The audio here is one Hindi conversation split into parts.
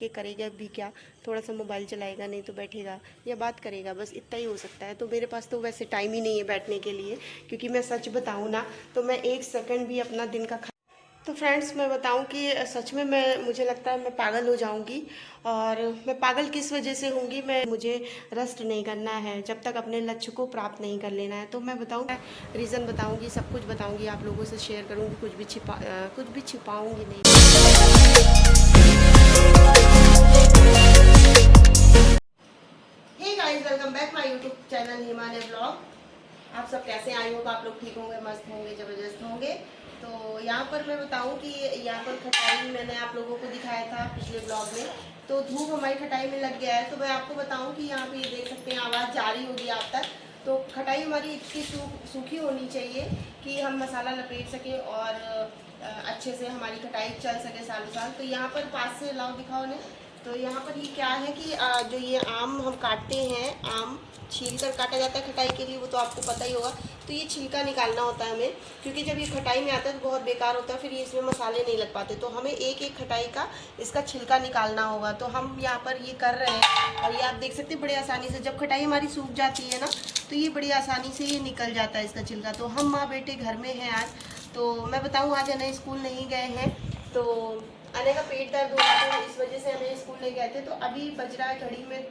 कि करेगा भी क्या, थोड़ा सा मोबाइल चलाएगा, नहीं तो बैठेगा या बात करेगा, बस इतना ही हो सकता है। तो मेरे पास तो वैसे टाइम ही नहीं है बैठने के लिए, क्योंकि मैं सच बताऊँ ना तो मैं एक सेकंड भी अपना दिन का तो फ्रेंड्स मैं बताऊं कि सच में मुझे लगता है मैं पागल हो जाऊंगी। और मैं पागल किस वजह से होंगी, मुझे रेस्ट नहीं करना है जब तक अपने लक्ष्य को प्राप्त नहीं कर लेना है। तो मैं बताऊं, रीज़न बताऊंगी, सब कुछ बताऊंगी, आप लोगों से शेयर करूंगी, कुछ भी छिपाऊंगी नहीं। Hey guys, welcome back my YouTube channel Himalaya blog. आप सब कैसे आए हो? आप लोग ठीक होंगे, मस्त होंगे, ज़बरदस्त होंगे। तो यहाँ पर मैं बताऊँ कि यहाँ पर खटाई मैंने आप लोगों को दिखाया था पिछले ब्लॉग में। तो धूप हमारी खटाई में लग गया है। तो मैं आपको बताऊँ कि यहाँ पे ये देख सकते हैं, आवाज़ जा रही होगी आप तक। तो खटाई हमारी इतनी सूखी होनी चाहिए कि हम मसाला लपेट सकें और अच्छे से हमारी खटाई चल सके सालों साल। तो यहाँ पर पास से लाओ, दिखाओ ने। तो यहाँ पर ये क्या है कि जो ये आम हम काटते हैं, आम छील कर काटा जाता है खटाई के लिए, वो तो आपको पता ही होगा। तो ये छिलका निकालना होता है हमें, क्योंकि जब ये खटाई में आता है तो बहुत बेकार होता है, फिर ये इसमें मसाले नहीं लग पाते। तो हमें एक एक खटाई का इसका छिलका निकालना होगा। तो हम यहाँ पर ये कर रहे हैं, और ये आप देख सकते हैं बड़े आसानी से जब खटाई हमारी सूख जाती है ना, तो ये बड़ी आसानी से ये निकल जाता है इसका छिलका। तो हम माँ बेटे घर में हैं आज। तो मैं बताऊँ, आज अनय स्कूल नहीं गए हैं। तो अनय का पेट दर्द हो रहा था, इस वजह से अनय स्कूल नहीं गए थे। तो अभी बज रहा है घड़ी में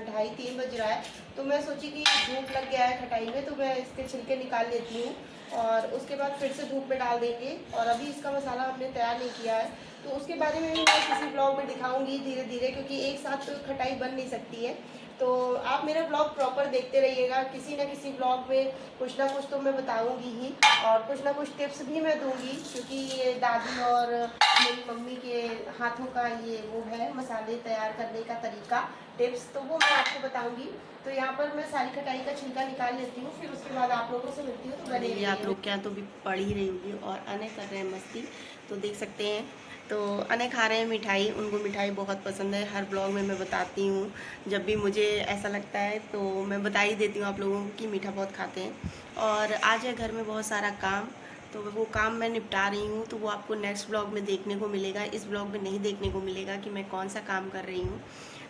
2:30-3 बज रहा है। तो मैं सोची कि धूप लग गया है खटाई में, तो मैं इसके छिलके निकाल लेती हूँ और उसके बाद फिर से धूप में डाल देंगे। और अभी इसका मसाला हमने तैयार नहीं किया है, तो उसके बारे में भी मैं किसी ब्लॉग में दिखाऊंगी धीरे धीरे, क्योंकि एक साथ तो खटाई बन नहीं सकती है। तो आप मेरा ब्लॉग प्रॉपर देखते रहिएगा, किसी न किसी ब्लॉग में कुछ ना कुछ तो मैं बताऊंगी ही, और कुछ ना कुछ टिप्स भी मैं दूंगी, क्योंकि ये दादी और मेरी मम्मी के हाथों का ये वो है मसाले तैयार करने का तरीका, टिप्स, तो वो मैं आपको बताऊंगी। तो यहाँ पर मैं सारी खटाई का छिलका निकाल लेती हूँ, फिर उसके बाद आप लोगों से मिलती हूँ। तो बने रहिए। आप लोग क्या तो भी पढ़ ही रही होगी और अनय कर रहे हैं मस्ती, तो देख सकते हैं। तो अनय खा रहे हैं मिठाई, उनको मिठाई बहुत पसंद है। हर ब्लॉग में मैं बताती हूँ, जब भी मुझे ऐसा लगता है तो मैं बता ही देती हूँ आप लोगों को कि मीठा बहुत खाते हैं। और आज है घर में बहुत सारा काम, तो वो काम मैं निपटा रही हूँ, तो वो आपको नेक्स्ट ब्लॉग में देखने को मिलेगा। इस ब्लॉग में नहीं देखने को मिलेगा कि मैं कौन सा काम कर रही हूँ।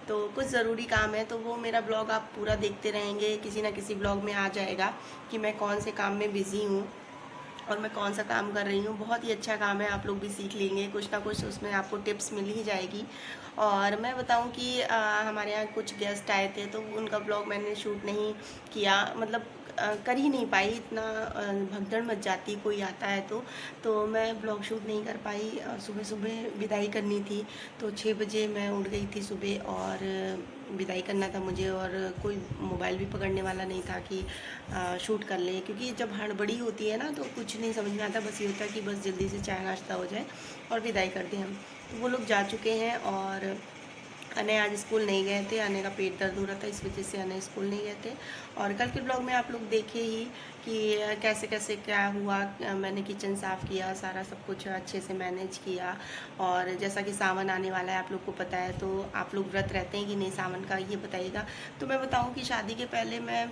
तो कुछ ज़रूरी काम है, तो वो मेरा ब्लॉग आप पूरा देखते रहेंगे, किसी ना किसी ब्लॉग में आ जाएगा कि मैं कौन से काम में बिज़ी हूँ और मैं कौन सा काम कर रही हूँ। बहुत ही अच्छा काम है, आप लोग भी सीख लेंगे, कुछ ना कुछ उसमें आपको टिप्स मिल ही जाएगी। और मैं बताऊँ कि हमारे यहाँ कुछ गेस्ट आए थे, तो उनका ब्लॉग मैंने शूट नहीं किया, मतलब कर ही नहीं पाई, इतना भगदड़ मच जाती कोई आता है तो मैं ब्लॉग शूट नहीं कर पाई। सुबह सुबह विदाई करनी थी, तो 6 बजे मैं उठ गई थी सुबह, और विदाई करना था मुझे, और कोई मोबाइल भी पकड़ने वाला नहीं था कि शूट कर ले, क्योंकि जब हड़बड़ी होती है ना तो कुछ नहीं समझ में आता, बस ये होता है कि बस जल्दी से चाय नाश्ता हो जाए और विदाई कर दें हम। तो वो लोग जा चुके हैं, और अनय आज स्कूल नहीं गए थे, अनय का पेट दर्द हो रहा था, इस वजह से अनय स्कूल नहीं गए थे। और कल के ब्लॉग में आप लोग देखे ही कि कैसे कैसे क्या हुआ, मैंने किचन साफ़ किया, सारा सब कुछ अच्छे से मैनेज किया। और जैसा कि सावन आने वाला है, आप लोग को पता है, तो आप लोग व्रत रहते हैं कि नहीं सावन का, ये बताइएगा। तो मैं बताऊं कि शादी के पहले मैं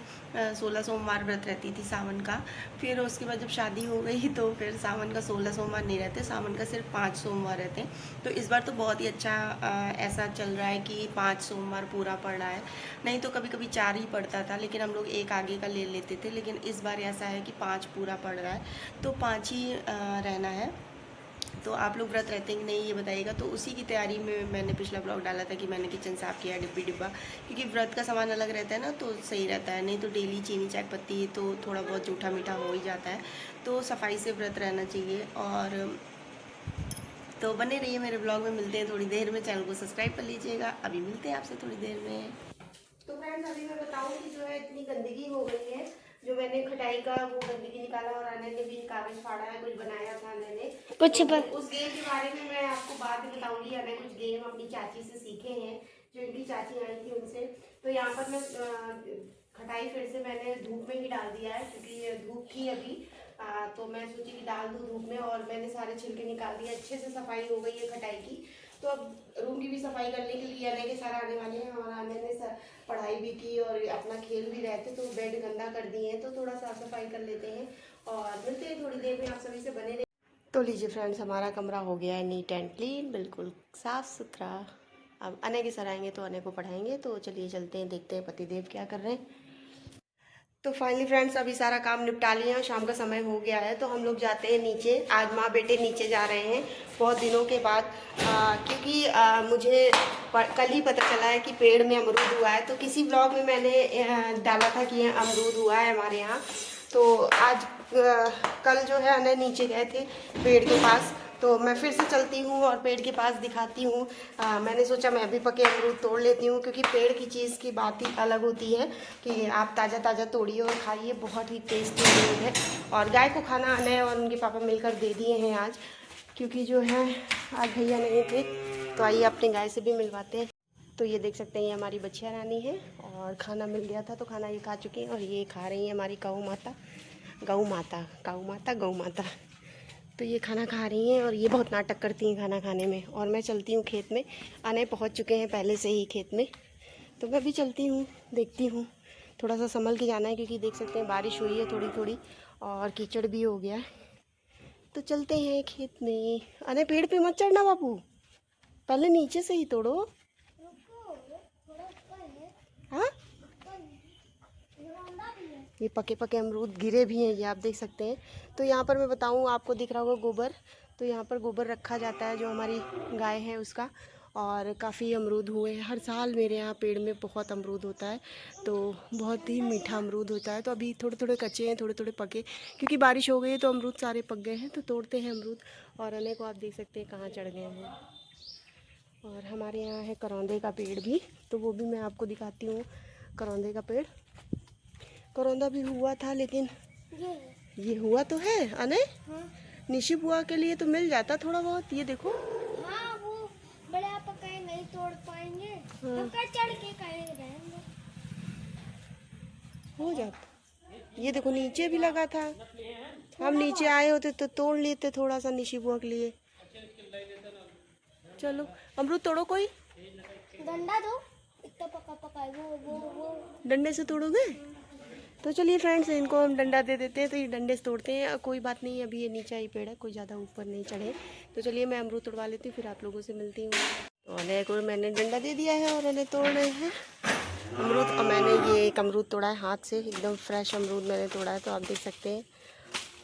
16 सोमवार व्रत रहती थी सावन का। फिर उसके बाद जब शादी हो गई तो फिर सावन का 16 सोमवार नहीं रहते, सावन का सिर्फ 5 सोमवार रहते हैं। तो इस बार तो बहुत ही अच्छा ऐसा चल रहा है कि 5 सोमवार पूरा पड़ रहा है, नहीं तो कभी कभी 4 ही पड़ता था, लेकिन हम लोग एक आगे का ले लेते थे। लेकिन इस बार ऐसा है कि 5 पूरा पड़ रहा है, तो 5 ही रहना है। तो आप लोग व्रत रहते हैं कि नहीं, ये बताइएगा। तो उसी की तैयारी में मैंने पिछला ब्लॉग डाला था कि मैंने किचन साफ़ किया, डिब्बा, क्योंकि व्रत का सामान अलग रहता है ना, तो सही रहता है, नहीं तो डेली चीनी चाय पत्ती तो थोड़ा बहुत जूठा मीठा हो ही जाता है। तो सफाई से व्रत रहना चाहिए। और तो बने रहिए मेरे ब्लॉग में, मिलते हैं थोड़ी देर में, चैनल को सब्सक्राइब कर लीजिएगा। अभी मिलते हैं आपसे थोड़ी देर में। तो फ्रेंड्स, अभी मैं बताऊँ कि जो है इतनी गंदगी हो गई है, जो मैंने खटाई का वो गंदगी निकाला, और अनय ने भी कागज फाड़ा है, कुछ बनाया था अनय ने कुछ, तो उस गेम के बारे में मैं आपको बाद में बताऊंगी। अनय कुछ गेम अपनी चाची से सीखे हैं, जो इनकी चाची आई थी उनसे। तो यहाँ पर मैं खटाई फिर से मैंने धूप में ही डाल दिया है, क्योंकि धूप थी अभी। तो मैं सोची कि डाल दूँ धूप में, और मैंने सारे छिलके निकाल दिए, अच्छे से सफाई हो गई है खटाई की। तो अब रूम की भी सफाई करने के लिए अनय के सर आने वाले हैं, और अनय ने पढ़ाई भी की और अपना खेल भी रहे थे, तो बेड गंदा कर दिए हैं, तो थोड़ा साफ सफाई कर लेते हैं और मिलते हैं थोड़ी देर में, आप सभी से बने रहे। तो लीजिए फ्रेंड्स, हमारा कमरा हो गया है नीट एंड क्लीन, बिल्कुल साफ सुथरा। अब अनय के सर आएंगे तो अनय को पढ़ाएंगे। तो चलिए चलते हैं, देखते हैं पतिदेव क्या कर रहे हैं। तो फाइनली फ्रेंड्स अभी सारा काम निपटा लिया, शाम का समय हो गया है, तो हम लोग जाते हैं नीचे। आज माँ बेटे नीचे जा रहे हैं बहुत दिनों के बाद, क्योंकि मुझे कल ही पता चला है कि पेड़ में अमरूद हुआ है। तो किसी ब्लॉग में मैंने डाला था कि अमरूद हुआ है हमारे यहाँ। तो आज कल जो है अनय नीचे गए थे पेड़ के पास, तो मैं फिर से चलती हूँ और पेड़ के पास दिखाती हूँ। मैंने सोचा मैं भी पके अमरूद तोड़ लेती हूँ, क्योंकि पेड़ की चीज़ की बात ही अलग होती है कि आप ताज़ा ताज़ा तोड़िए और खाइए, बहुत ही टेस्टी अमरूद है। और गाय को खाना अनय और उनके पापा मिलकर दे दिए हैं आज, क्योंकि जो है आज भैया नहीं थे। तो आइए अपनी गाय से भी मिलवाते हैं। तो ये देख सकते हैं, ये हमारी बच्चिया रानी है और खाना मिल गया था तो खाना ये खा चुकी हैं, और ये खा रही है हमारी गौ माता। तो ये खाना खा रही हैं और ये बहुत नाटक करती हैं खाना खाने में। और मैं चलती हूँ खेत में, अनय पहुँच चुके हैं पहले से ही खेत में, तो मैं भी चलती हूँ, देखती हूँ। थोड़ा सा संभल के जाना है, क्योंकि देख सकते हैं बारिश हुई है थोड़ी थोड़ी और कीचड़ भी हो गया है। तो चलते हैं खेत में। अनय पेड़ पे मत चढ़ना बाबू, पहले नीचे से ही तोड़ो। हाँ, ये पके पके अमरूद गिरे भी हैं, ये आप देख सकते हैं। तो यहाँ पर मैं बताऊँ, आपको दिख रहा होगा गोबर, तो यहाँ पर गोबर रखा जाता है जो हमारी गाय है उसका। और काफ़ी अमरूद हुए हैं हर साल मेरे यहाँ पेड़ में, बहुत अमरूद होता है, तो बहुत ही मीठा अमरूद होता है। तो अभी थोड़े थोड़े कच्चे हैं, थोड़े थोड़े पके, क्योंकि बारिश हो गई है तो अमरूद सारे पक गए हैं। तो तोड़ते हैं अमरूद। और अनय को आप देख सकते हैं कहाँ चढ़ गए हैं। और हमारे यहाँ है करौंदे का पेड़ भी, तो वो भी मैं आपको दिखाती हूँ। करौंदे का पेड़, करौंदा भी हुआ था, लेकिन ये हुआ तो है अनय। हाँ। निशी बुआ के लिए तो मिल जाता थोड़ा बहुत, ये देखो। हाँ, वो बड़े आप कहीं नहीं तोड़ पाएंगे। हाँ। तो चढ़ के कहीं रहेंगे, हो जाता। ये देखो नीचे भी लगा था, हम नीचे आए होते तो तोड़ लेते थोड़ा सा निशी बुआ के लिए। चलो अमरूद तोड़ो, कोई डंडा दो, इतना पका पका वो डंडे से तोड़ोगे। तो चलिए फ्रेंड्स, इनको हम डंडा दे देते हैं, तो ये डंडे से तोड़ते हैं। कोई बात नहीं, अभी ये नीचे ही पेड़ है, कोई ज़्यादा ऊपर नहीं चढ़े। तो चलिए मैं अमरूद तोड़वा लेती हूँ, फिर आप लोगों से मिलती हूँ। तो अनय को मैंने डंडा दे दिया है और अनय तोड़ रहे हैं अमरूद। और मैंने ये एक अमरूद तोड़ा है हाथ से, एकदम फ्रेश अमरूद मैंने तोड़ा है, तो आप देख सकते हैं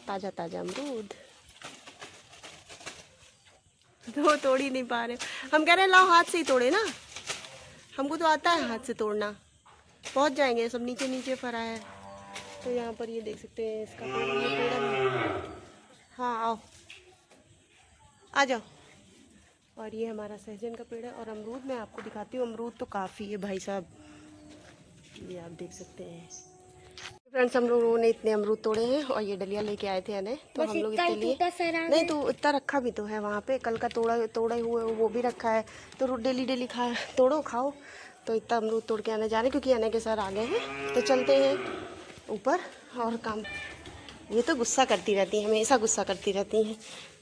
ताज़ा ताज़ा अमरूद। तो तोड़ ही नहीं पा रहे, हम कह रहे हैं लाओ हाथ से ही तोड़े ना, हमको तो आता है हाथ से तोड़ना। पहुँच जाएंगे, सब नीचे नीचे फरा है। तो यहाँ पर ये देख सकते हैं इसका पेड़, ये पेड़ है। हाँ आओ, आ जाओ। और ये हमारा सहजन का पेड़ है। और अमरूद मैं आपको दिखाती हूँ, अमरूद तो काफ़ी है भाई साहब, ये आप देख सकते हैं। फ्रेंड्स हम लोगों ने इतने अमरूद तोड़े हैं, और ये डलिया लेके आए थे अनय, तो हम लोग इतने लिए नहीं, तो इतना रखा भी तो है वहाँ पे, कल का तोड़े हुए वो भी रखा है। तो डेली डेली तोड़ो खाओ। तो इतना अमरूद तोड़ के आने जा रहे, क्योंकि अनय के सर आ गए हैं। तो चलते हैं ऊपर और काम। ये तो गुस्सा करती रहती हैं, हमेशा गुस्सा करती रहती हैं।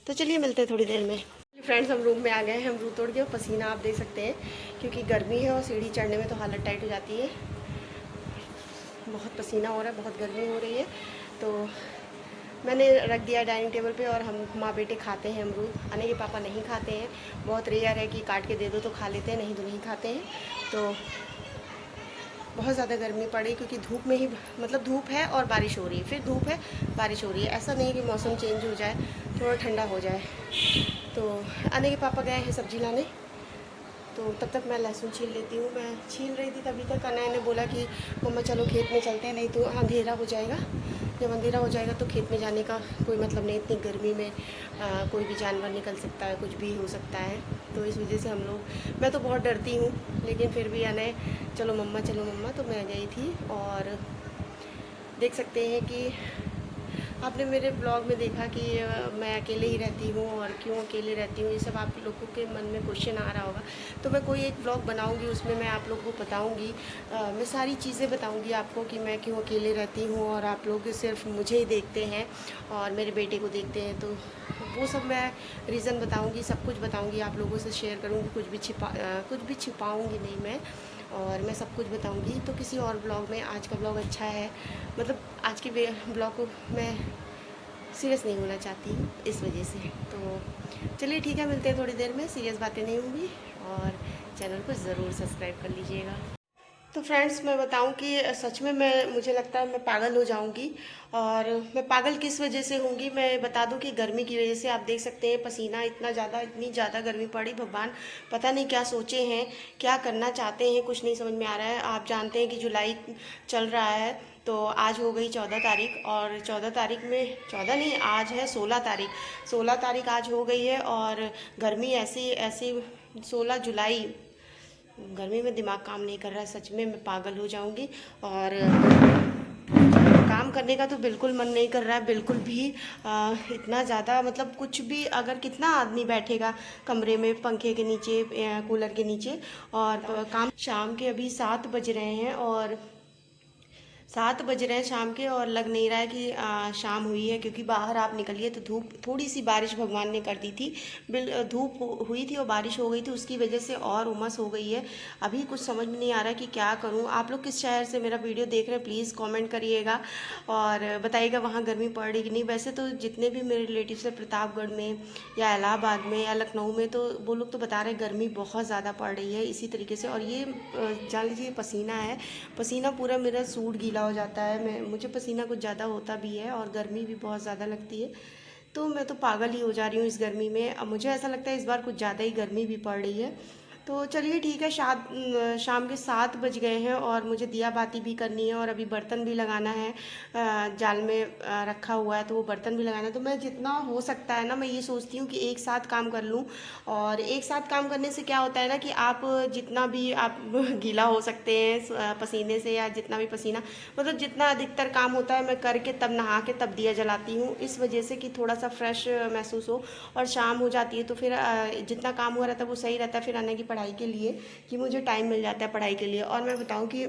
तो चलिए मिलते हैं थोड़ी देर में। फ्रेंड्स हम रूम में आ गए हैं, अमरूद तोड़ के। पसीना आप देख सकते हैं, क्योंकि गर्मी है और सीढ़ी चढ़ने में तो हालत टाइट हो जाती है। बहुत पसीना हो रहा है, बहुत गर्मी हो रही है। तो मैंने रख दिया डाइनिंग टेबल पे, और हम माँ बेटे खाते हैं अमरूद। अनय के पापा नहीं खाते हैं, बहुत रेयर है कि काट के दे दो तो खा लेते हैं, नहीं तो नहीं खाते हैं। तो बहुत ज़्यादा गर्मी पड़ी, क्योंकि धूप में ही, मतलब धूप है और बारिश हो रही है, फिर धूप है बारिश हो रही है। ऐसा नहीं कि मौसम चेंज हो जाए, थोड़ा ठंडा हो जाए। तो अनय के पापा गए हैं सब्ज़ी लाने, तो तब तक मैं लहसुन छील लेती हूँ। मैं छील रही थी तभी तक अनय ने बोला कि मम्मा चलो खेत में चलते हैं, नहीं तो अंधेरा हो जाएगा। जब अंधेरा हो जाएगा तो खेत में जाने का कोई मतलब नहीं, इतनी गर्मी में कोई भी जानवर निकल सकता है, कुछ भी हो सकता है। तो इस वजह से हम लोग, मैं तो बहुत डरती हूँ, लेकिन फिर भी अनय चलो मम्मा, तो मैं गई थी। और देख सकते हैं कि आपने मेरे ब्लॉग में देखा कि मैं अकेले ही रहती हूँ, और क्यों अकेले रहती हूँ, ये सब आप लोगों के मन में क्वेश्चन आ रहा होगा। तो मैं कोई एक ब्लॉग बनाऊँगी, उसमें मैं आप लोगों को बताऊँगी, मैं सारी चीज़ें बताऊँगी आपको कि मैं क्यों अकेले रहती हूँ। और आप लोग सिर्फ मुझे ही देखते हैं और मेरे बेटे को देखते हैं, तो वो सब मैं रीज़न बताऊँगी, सब कुछ बताऊँगी, आप लोगों से शेयर करूँगी, कुछ भी छिपाऊँगी नहीं मैं, और मैं सब कुछ बताऊंगी। तो किसी और ब्लॉग में, आज का ब्लॉग अच्छा है, मतलब आज के ब्लॉग को मैं सीरियस नहीं होना चाहती इस वजह से। तो चलिए ठीक है, मिलते हैं थोड़ी देर में, सीरियस बातें नहीं होंगी। और चैनल को ज़रूर सब्सक्राइब कर लीजिएगा। तो फ्रेंड्स, मैं बताऊं कि सच में मुझे लगता है मैं पागल हो जाऊंगी। और मैं पागल किस वजह से होंगी, मैं बता दूं कि गर्मी की वजह से। आप देख सकते हैं पसीना इतनी ज़्यादा गर्मी पड़ी। भगवान पता नहीं क्या सोचे हैं, क्या करना चाहते हैं, कुछ नहीं समझ में आ रहा है। आप जानते हैं कि जुलाई चल रहा है, तो आज हो गई 14 तारीख, और 14 तारीख में 14 नहीं, आज है 16 तारीख। 16 तारीख आज हो गई है, और गर्मी ऐसी ऐसी 16 जुलाई, गर्मी में दिमाग काम नहीं कर रहा है। सच में मैं पागल हो जाऊंगी। और काम करने का तो बिल्कुल मन नहीं कर रहा है, बिल्कुल भी। इतना ज़्यादा मतलब कुछ भी, अगर कितना आदमी बैठेगा कमरे में पंखे के नीचे, कूलर के नीचे, और काम। शाम के अभी 7 बज रहे हैं, और 7 बज रहे हैं शाम के, और लग नहीं रहा है कि शाम हुई है, क्योंकि बाहर आप निकलिए तो धूप, थोड़ी सी बारिश भगवान ने कर दी थी। धूप हुई थी और बारिश हो गई थी, उसकी वजह से और उमस हो गई है। अभी कुछ समझ में नहीं आ रहा कि क्या करूं। आप लोग किस शहर से मेरा वीडियो देख रहे हैं प्लीज़ कमेंट करिएगा और बताइएगा वहाँ गर्मी पड़ रही कि नहीं। वैसे तो जितने भी मेरे रिलेटिव्स हैं प्रतापगढ़ में या इलाहाबाद में या लखनऊ में, तो वो लोग तो बता रहे हैं गर्मी बहुत ज़्यादा पड़ रही है इसी तरीके से। और ये जान लीजिए पसीना है, पसीना पूरा मेरा सूट गीला हो जाता है। मुझे पसीना कुछ ज़्यादा होता भी है, और गर्मी भी बहुत ज़्यादा लगती है। तो मैं तो पागल ही हो जा रही हूँ इस गर्मी में। अब मुझे ऐसा लगता है इस बार कुछ ज़्यादा ही गर्मी भी पड़ रही है। तो चलिए ठीक है, शाम के 7 बज गए हैं, और मुझे दिया बाती भी करनी है, और अभी बर्तन भी लगाना है। जाल में रखा हुआ है, तो वो बर्तन भी लगाना है। तो मैं जितना हो सकता है ना, मैं ये सोचती हूँ कि एक साथ काम कर लूँ। और एक साथ काम करने से क्या होता है ना कि आप जितना भी आप गीला हो सकते हैं पसीने से, या जितना भी पसीना, मतलब जितना अधिकतर काम होता है मैं करके तब नहा के तब दिया जलाती हूँ, इस वजह से कि थोड़ा सा फ्रेश महसूस हो। और शाम हो जाती है तो फिर जितना काम हुआ रहता है वो सही रहता है फिर आने की पढ़ाई के लिए, कि मुझे टाइम मिल जाता है पढ़ाई के लिए। और मैं बताऊँ कि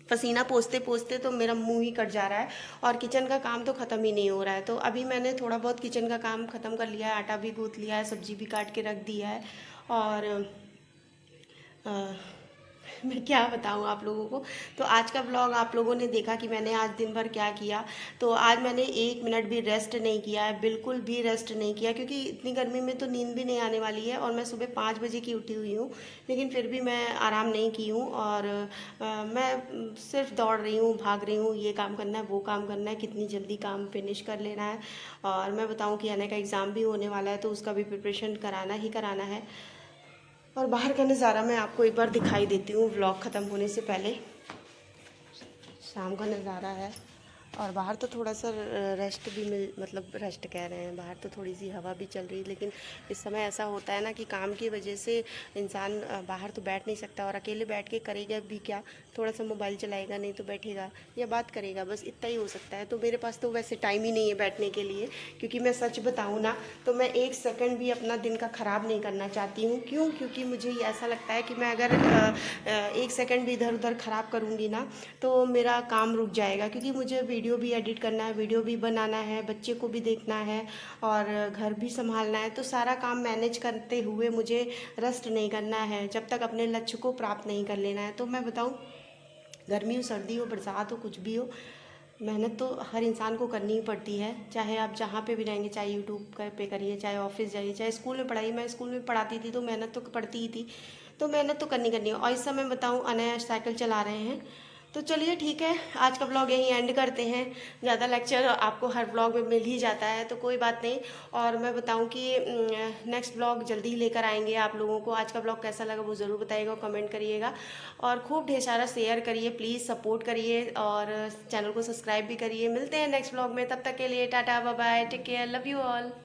पसीना पोंछते पोंछते तो मेरा मुंह ही कट जा रहा है, और किचन का काम तो ख़त्म ही नहीं हो रहा है। तो अभी मैंने थोड़ा बहुत किचन का काम ख़त्म कर लिया है, आटा भी गूँथ लिया है, सब्जी भी काट के रख दिया है। और अ, मैं क्या बताऊँ आप लोगों को। तो आज का ब्लॉग आप लोगों ने देखा कि मैंने आज दिन भर क्या किया। तो आज मैंने 1 मिनट भी रेस्ट नहीं किया है, बिल्कुल भी रेस्ट नहीं किया, क्योंकि इतनी गर्मी में तो नींद भी नहीं आने वाली है। और मैं सुबह 5 बजे की उठी हुई हूँ, लेकिन फिर भी मैं आराम नहीं की हूँ। और मैं सिर्फ दौड़ रही हूँ, भाग रही हूँ, ये काम करना है, वो काम करना है, कितनी जल्दी काम फिनिश कर लेना है। और मैं बताऊँ कि आने का एग्ज़ाम भी होने वाला है, तो उसका भी प्रिपरेशन कराना ही कराना है। और बाहर का नज़ारा मैं आपको एक बार दिखाई देती हूँ व्लॉग ख़त्म होने से पहले। शाम का नज़ारा है, और बाहर तो थोड़ा सा रेस्ट भी मतलब रेस्ट कह रहे हैं, बाहर तो थोड़ी सी हवा भी चल रही है। लेकिन इस समय ऐसा होता है ना कि काम की वजह से इंसान बाहर तो बैठ नहीं सकता, और अकेले बैठ के करेगा भी क्या, थोड़ा सा मोबाइल चलाएगा, नहीं तो बैठेगा या बात करेगा, बस इतना ही हो सकता है। तो मेरे पास तो वैसे टाइम ही नहीं है बैठने के लिए, क्योंकि मैं सच बताऊँ ना तो मैं 1 सेकंड भी अपना दिन का ख़राब नहीं करना चाहती हूँ। क्यों? क्योंकि मुझे ऐसा लगता है कि मैं अगर 1 सेकंड भी इधर उधर ख़राब करूँगी ना तो मेरा काम रुक जाएगा, क्योंकि मुझे वीडियो भी एडिट करना है, वीडियो भी बनाना है, बच्चे को भी देखना है, और घर भी संभालना है। तो सारा काम मैनेज करते हुए मुझे रेस्ट नहीं करना है जब तक अपने लक्ष्य को प्राप्त नहीं कर लेना है। तो मैं बताऊँ, गर्मी हो, सर्दी हो, बरसात हो, कुछ भी हो, मेहनत तो हर इंसान को करनी ही पड़ती है। चाहे आप जहाँ पे भी रहेंगे, चाहे यूट्यूब पे करिए, चाहे ऑफिस जाइए, चाहे स्कूल में पढ़ाइए। मैं स्कूल में पढ़ाती थी तो मेहनत तो पड़ती ही थी, तो मेहनत तो करनी करनी है। और इस समय बताऊँ अनया साइकिल चला रहे हैं। तो चलिए ठीक है, आज का ब्लॉग यहीं एंड करते हैं। ज़्यादा लेक्चर आपको हर ब्लॉग में मिल ही जाता है, तो कोई बात नहीं। और मैं बताऊं कि नेक्स्ट ब्लॉग जल्दी ही लेकर आएंगे आप लोगों को। आज का ब्लॉग कैसा लगा वो ज़रूर बताइएगा, कमेंट करिएगा, और खूब ढेर सारा शेयर करिए, प्लीज़ सपोर्ट करिए, और चैनल को सब्सक्राइब भी करिए। मिलते हैं नेक्स्ट ब्लॉग में, तब तक के लिए tata bye bye, take care, love you all.